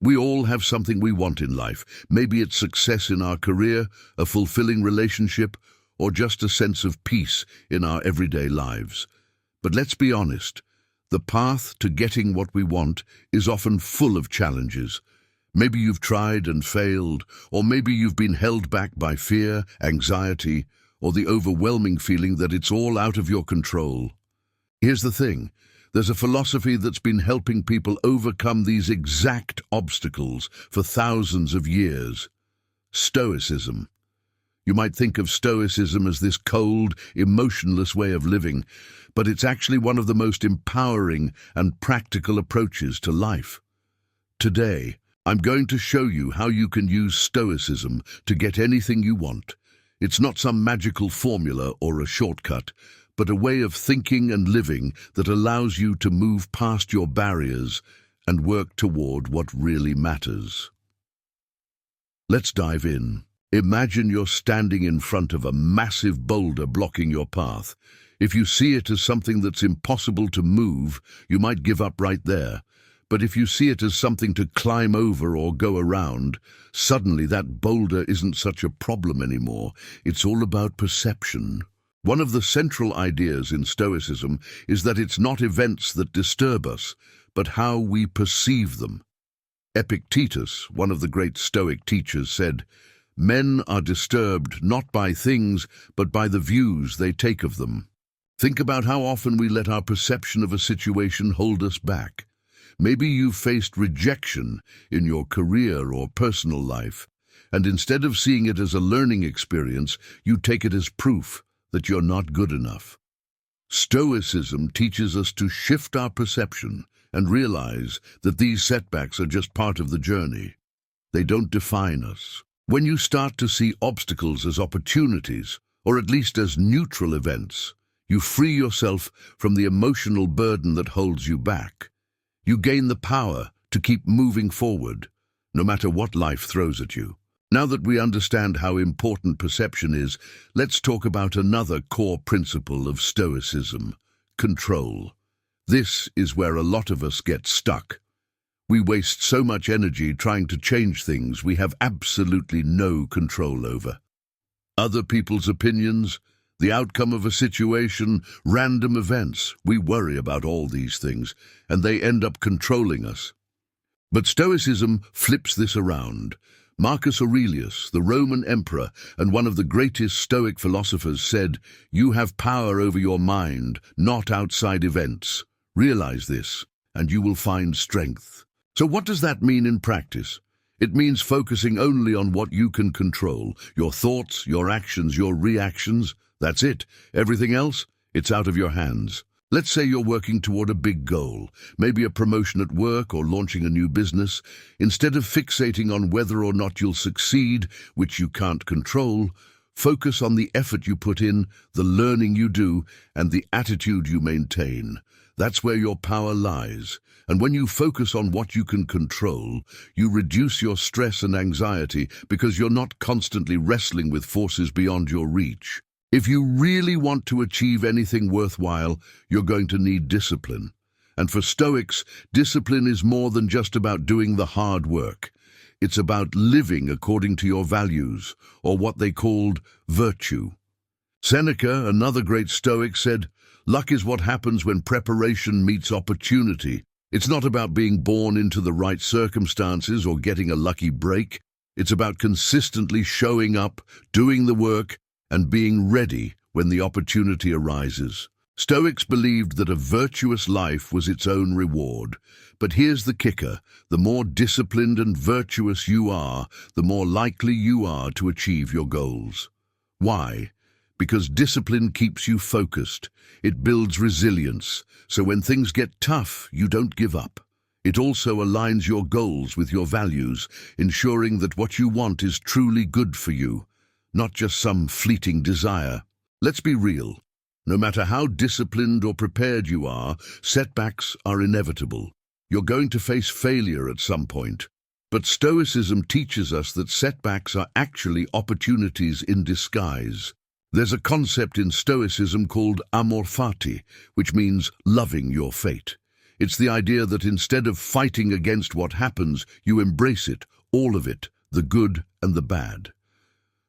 We all have something we want in life. Maybe it's success in our career, a fulfilling relationship, or just a sense of peace in our everyday lives. But let's be honest, the path to getting what we want is often full of challenges. Maybe you've tried and failed, or maybe you've been held back by fear, anxiety, or the overwhelming feeling that it's all out of your control. Here's the thing. There's a philosophy that's been helping people overcome these exact obstacles for thousands of years. Stoicism. You might think of Stoicism as this cold, emotionless way of living, but it's actually one of the most empowering and practical approaches to life. Today, I'm going to show you how you can use Stoicism to get anything you want. It's not some magical formula or a shortcut, but a way of thinking and living that allows you to move past your barriers and work toward what really matters. Let's dive in. Imagine you're standing in front of a massive boulder blocking your path. If you see it as something that's impossible to move, you might give up right there. But if you see it as something to climb over or go around, suddenly that boulder isn't such a problem anymore. It's all about perception. One of the central ideas in Stoicism is that it's not events that disturb us, but how we perceive them. Epictetus, one of the great Stoic teachers, said, "Men are disturbed not by things, but by the views they take of them." Think about how often we let our perception of a situation hold us back. Maybe you've faced rejection in your career or personal life, and instead of seeing it as a learning experience, you take it as proof that you're not good enough. Stoicism teaches us to shift our perception and realize that these setbacks are just part of the journey. They don't define us. When you start to see obstacles as opportunities, or at least as neutral events, you free yourself from the emotional burden that holds you back. You gain the power to keep moving forward, no matter what life throws at you. Now that we understand how important perception is, let's talk about another core principle of Stoicism: control. This is where a lot of us get stuck. We waste so much energy trying to change things we have absolutely no control over. Other people's opinions, the outcome of a situation, random events. We worry about all these things, and they end up controlling us. But Stoicism flips this around. Marcus Aurelius, the Roman emperor and one of the greatest Stoic philosophers, said, "You have power over your mind, not outside events. Realize this, and you will find strength." So what does that mean in practice? It means focusing only on what you can control: your thoughts, your actions, your reactions. That's it. Everything else, it's out of your hands. Let's say you're working toward a big goal, maybe a promotion at work or launching a new business. Instead of fixating on whether or not you'll succeed, which you can't control, focus on the effort you put in, the learning you do, and the attitude you maintain. That's where your power lies. And when you focus on what you can control, you reduce your stress and anxiety because you're not constantly wrestling with forces beyond your reach. If you really want to achieve anything worthwhile, you're going to need discipline. And for Stoics, discipline is more than just about doing the hard work. It's about living according to your values, or what they called virtue. Seneca, another great Stoic, said, "Luck is what happens when preparation meets opportunity." It's not about being born into the right circumstances or getting a lucky break. It's about consistently showing up, doing the work, and being ready when the opportunity arises. Stoics believed that a virtuous life was its own reward. But here's the kicker: the more disciplined and virtuous you are, the more likely you are to achieve your goals. Why? Because discipline keeps you focused. It builds resilience, so when things get tough, you don't give up. It also aligns your goals with your values, ensuring that what you want is truly good for you, not just some fleeting desire. Let's be real. No matter how disciplined or prepared you are, setbacks are inevitable. You're going to face failure at some point. But Stoicism teaches us that setbacks are actually opportunities in disguise. There's a concept in Stoicism called amor fati, which means loving your fate. It's the idea that instead of fighting against what happens, you embrace it, all of it, the good and the bad.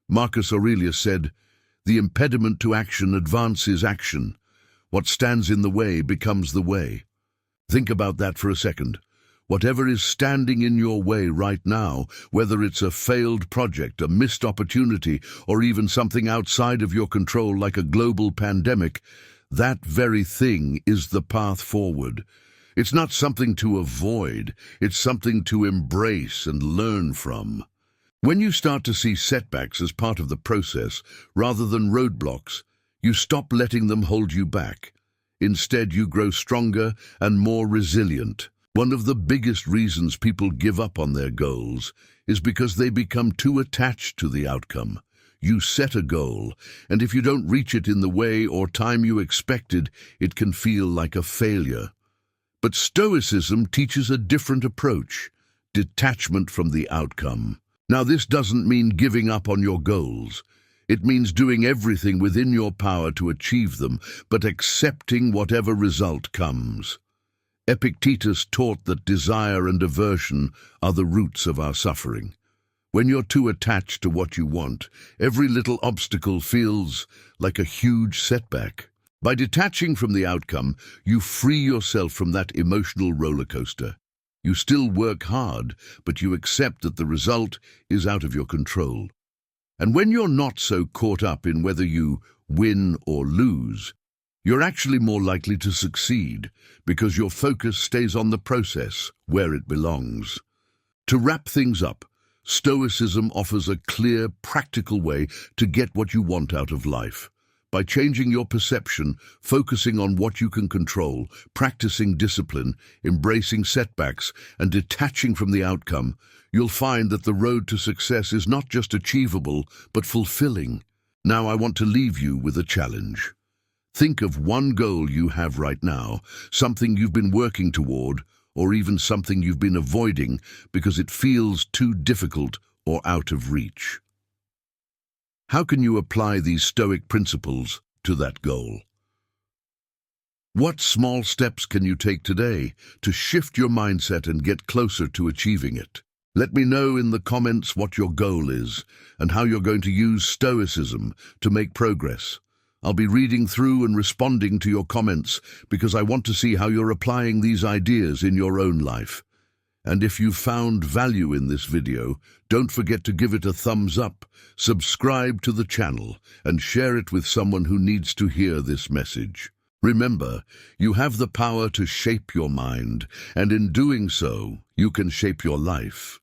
Marcus Aurelius said, "The impediment to action advances action. What stands in the way becomes the way." Think about that for a second. Whatever is standing in your way right now, whether it's a failed project, a missed opportunity, or even something outside of your control like a global pandemic, that very thing is the path forward. It's not something to avoid, it's something to embrace and learn from. When you start to see setbacks as part of the process, rather than roadblocks, you stop letting them hold you back. Instead, you grow stronger and more resilient. One of the biggest reasons people give up on their goals is because they become too attached to the outcome. You set a goal, and if you don't reach it in the way or time you expected, it can feel like a failure. But Stoicism teaches a different approach, detachment from the outcome. Now, this doesn't mean giving up on your goals. It means doing everything within your power to achieve them, but accepting whatever result comes. Epictetus taught that desire and aversion are the roots of our suffering. When you're too attached to what you want, every little obstacle feels like a huge setback. By detaching from the outcome, you free yourself from that emotional roller coaster. You still work hard, but you accept that the result is out of your control. And when you're not so caught up in whether you win or lose, you're actually more likely to succeed because your focus stays on the process where it belongs. To wrap things up, Stoicism offers a clear, practical way to get what you want out of life. By changing your perception, focusing on what you can control, practicing discipline, embracing setbacks, and detaching from the outcome, you'll find that the road to success is not just achievable, but fulfilling. Now I want to leave you with a challenge. Think of one goal you have right now, something you've been working toward, or even something you've been avoiding because it feels too difficult or out of reach. How can you apply these Stoic principles to that goal? What small steps can you take today to shift your mindset and get closer to achieving it? Let me know in the comments what your goal is and how you're going to use Stoicism to make progress. I'll be reading through and responding to your comments because I want to see how you're applying these ideas in your own life. And if you found value in this video, don't forget to give it a thumbs up, subscribe to the channel, and share it with someone who needs to hear this message. Remember, you have the power to shape your mind, and in doing so, you can shape your life.